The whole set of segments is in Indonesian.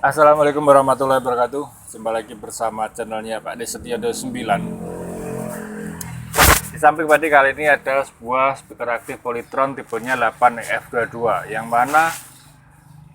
Assalamualaikum warahmatullahi wabarakatuh. Jumpa lagi bersama channelnya Pak De Setiado 9. Di samping tadi kali ini ada sebuah speaker aktif Polytron tipenya 8F22, yang mana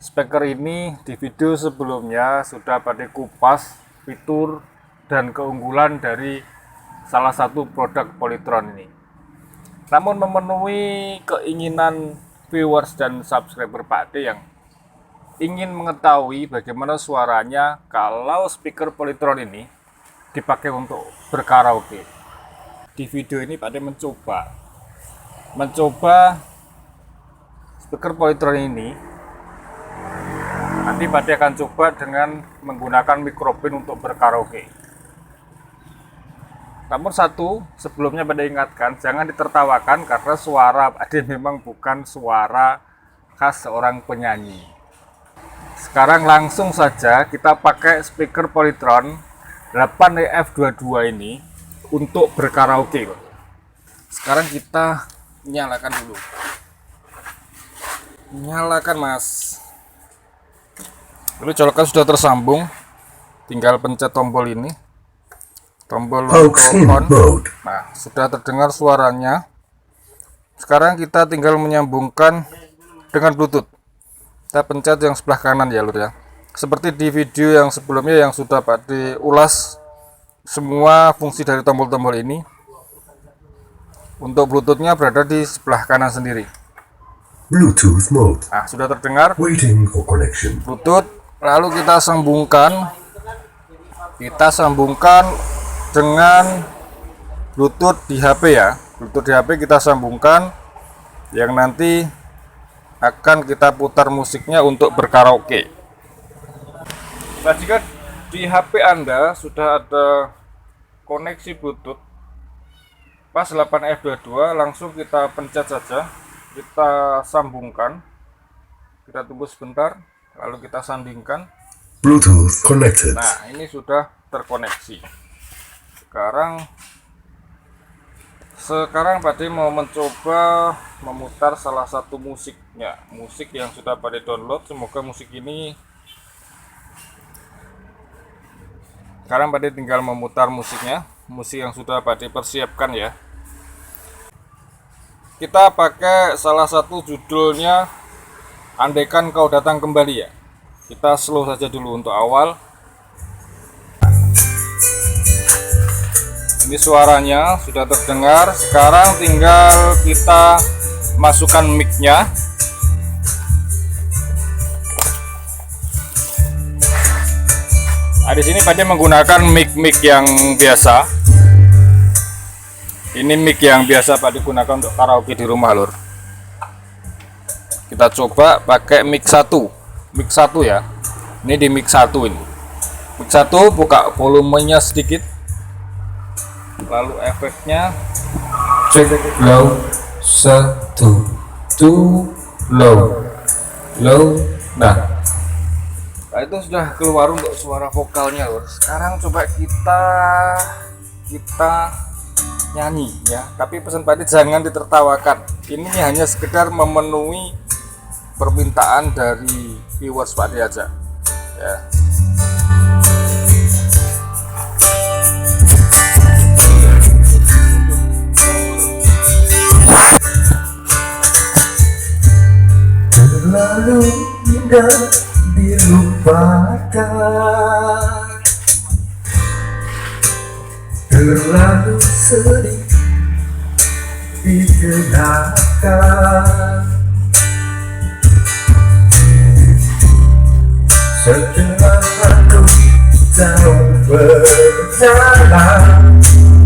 speaker ini di video sebelumnya sudah pada kupas fitur dan keunggulan dari salah satu produk Polytron ini. Namun memenuhi keinginan viewers dan subscriber Pak De yang ingin mengetahui bagaimana suaranya kalau speaker Polytron ini dipakai untuk berkaraoke. Di video ini Pak De mencoba speaker Polytron ini. Nanti Pak De akan coba dengan menggunakan mikrofon untuk berkaraoke. Namun sebelumnya Pak De ingatkan, jangan ditertawakan karena suara Pak De memang bukan suara khas seorang penyanyi. Sekarang langsung saja kita pakai speaker Polytron 8F22 ini untuk berkaraoke. Sekarang kita nyalakan dulu. Nyalakan Mas. Lalu colokan sudah tersambung. Tinggal pencet tombol ini. Tombol on. Nah, sudah terdengar suaranya. Sekarang kita tinggal menyambungkan dengan Bluetooth. Kita pencet yang sebelah kanan ya lur ya. Seperti di video yang sebelumnya yang sudah Pak De ulas semua fungsi dari tombol-tombol ini. Untuk Bluetoothnya berada di sebelah kanan sendiri. Bluetooth mode. Nah, sudah terdengar Waiting for connection. Bluetooth. Lalu kita sambungkan dengan Bluetooth di HP ya. Bluetooth di HP kita sambungkan yang nanti akan kita putar musiknya untuk berkaraoke. Nah, jika di HP Anda sudah ada koneksi Bluetooth pas 8F22, langsung kita pencet saja, kita sambungkan, kita tunggu sebentar, lalu kita sandingkan. Bluetooth connected. Nah, ini sudah terkoneksi. Sekarang Pak De mau mencoba memutar salah satu musik yang sudah Pak De download. Semoga musik ini, sekarang Pak De tinggal memutar musiknya, musik yang sudah Pak De persiapkan ya. Kita pakai salah satu judulnya Andaikan Kau Datang Kembali ya. Kita slow saja dulu untuk awal. Ini suaranya sudah terdengar. Sekarang tinggal kita masukkan mic-nya. Nah, di sini Pak De menggunakan mic yang biasa. Ini mic yang biasa Pak De gunakan untuk karaoke di rumah lur. Kita coba pakai mic 1 ya. Ini di mic 1 ini. Mic 1 buka volumenya sedikit. Lalu efeknya Check low 1 2 low. Nah, itu sudah keluar untuk suara vokalnya lur. Sekarang coba kita nyanyi ya. Tapi pesan Pak De jangan ditertawakan. Ini hanya sekedar memenuhi permintaan dari viewers Pak De aja ya. terlalu indah dilupakan, terlalu sedih dikenakan. Setelah aku jauh berjalan,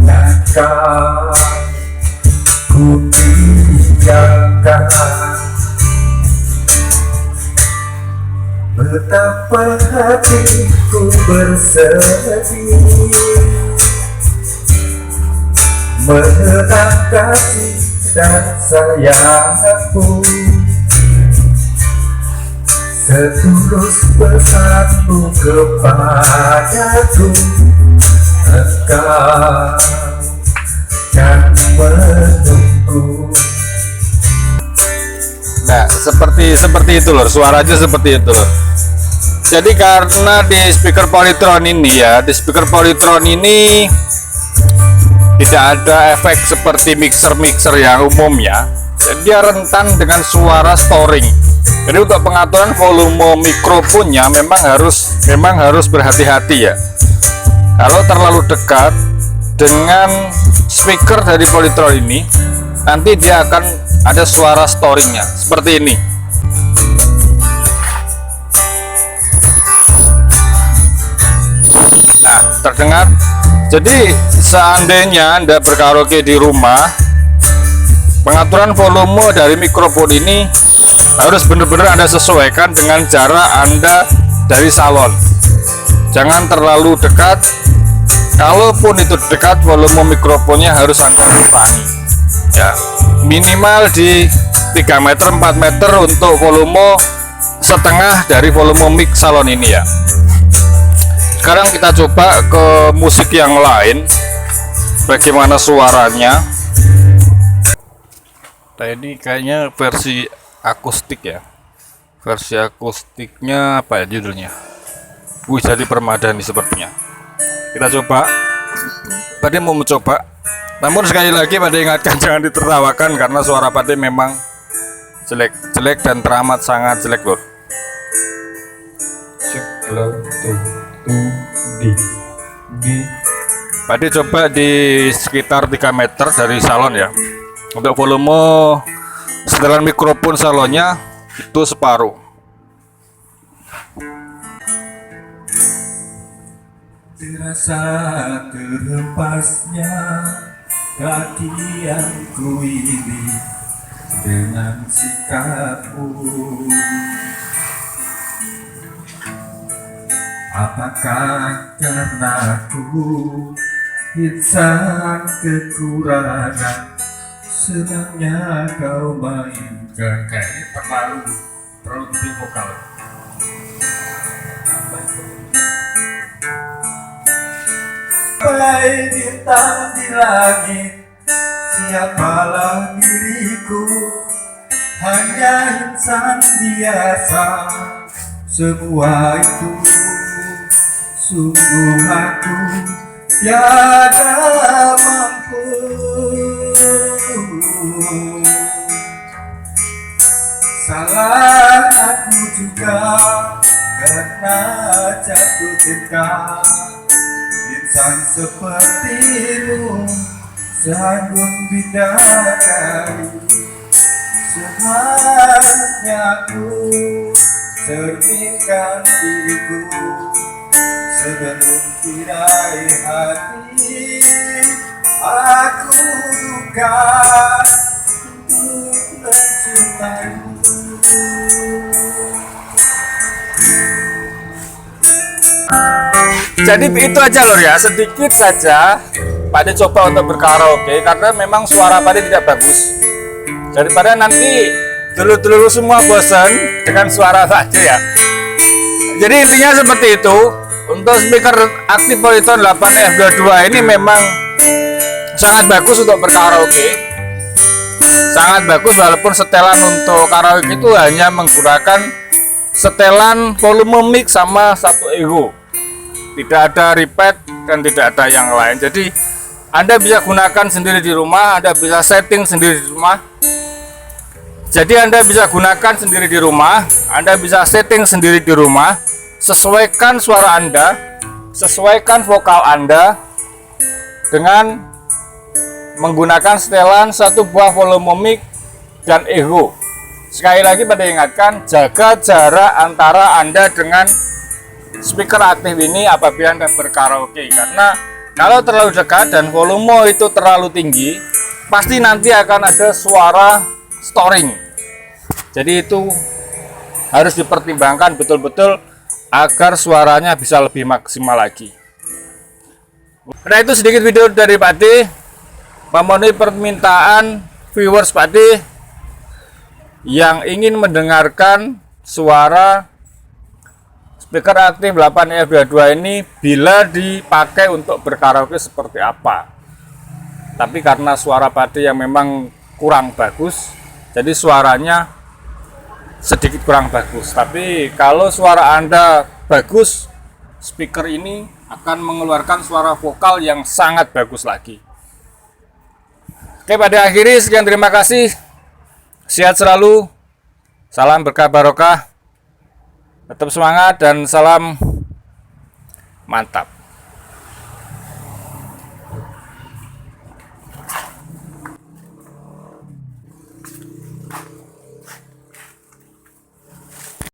takkan ku tinggalkan. Betapa hatiku bersedih mengenang kasih dan sayangmu. Setulus pesanmu kepadaku, engkau kan menunggu. Nah, seperti itu lor, suaranya seperti itu lor. Jadi karena di speaker Polytron ini ya, di speaker Polytron ini tidak ada efek seperti mixer-mixer yang umumnya. Jadi dia rentan dengan suara storing. Jadi untuk pengaturan volume mikrofonnya memang harus berhati-hati ya. Kalau terlalu dekat dengan speaker dari Polytron ini, nanti dia akan ada suara storingnya seperti ini. Nah, terdengar. Jadi seandainya Anda berkaraoke di rumah, pengaturan volume dari mikrofon ini harus benar-benar Anda sesuaikan dengan jarak Anda dari salon. Jangan terlalu dekat. Kalaupun itu dekat, volume mikrofonnya harus Anda kurangi ya, minimal di 3 meter 4 meter untuk volume setengah dari volume mic salon ini ya. Sekarang kita coba ke musik yang lain, bagaimana suaranya. Nah, ini kayaknya versi akustik ya. Versi akustiknya apa ya judulnya? Wih, jadi Permadani sepertinya. Kita coba. Tadi mau mencoba, namun sekali lagi pada ingatkan jangan ditertawakan karena suara Pade memang jelek dan teramat sangat jelek lor. Pade coba di sekitar 3 meter dari salon ya. Untuk volume setelan mikrofon salonnya itu separuh. Terasa terhempasnya kaki yang kuili dengan sikapmu. Apakah karena ku insan kekurangan, senangnya kau mainkan. Kayaknya terlalu tinggi vokal. Sampai bintang di langit, siapalah diriku, hanya insan biasa. Semua itu sungguh aku tiada mampu. Salah aku juga karena jatuh cinta. Insan sepertimu seagung bidadari, seharusnya aku cerminkan diriku sebelum tirai hati. Aku bukan untuk mencintaimu. Jadi itu aja lor ya, sedikit saja Pade coba untuk berkaraoke karena memang suara Pade tidak bagus. Daripada nanti dulu-dulu semua bosan dengan suara Pade ya. Jadi intinya seperti itu. Untuk speaker aktif Polytron 8F22 ini memang sangat bagus untuk berkaraoke. Sangat bagus walaupun setelan untuk karaoke itu hanya menggunakan setelan volume mic sama satu ego. Tidak ada repeat dan tidak ada yang lain. Jadi Anda bisa gunakan sendiri di rumah, Anda bisa setting sendiri di rumah. Jadi Anda bisa gunakan sendiri di rumah, Anda bisa setting sendiri di rumah. Sesuaikan suara Anda, sesuaikan vokal Anda dengan menggunakan setelan satu buah volume mic dan ego. Sekali lagi pada ingatkan, jaga jarak antara Anda dengan speaker aktif ini apabila Anda berkaraoke, karena kalau terlalu dekat dan volume itu terlalu tinggi, pasti nanti akan ada suara storing. Jadi itu harus dipertimbangkan betul-betul agar suaranya bisa lebih maksimal lagi. Nah, itu sedikit video dari Pade memenuhi permintaan viewers Pade yang ingin mendengarkan suara speaker aktif 8F22 ini bila dipakai untuk berkaraoke seperti apa. Tapi karena suara Pade yang memang kurang bagus, jadi suaranya sedikit kurang bagus. Tapi kalau suara Anda bagus, speaker ini akan mengeluarkan suara vokal yang sangat bagus lagi. Oke, pada akhirnya sekian, terima kasih. Sehat selalu. Salam berkah barokah. Tetap semangat dan salam mantap.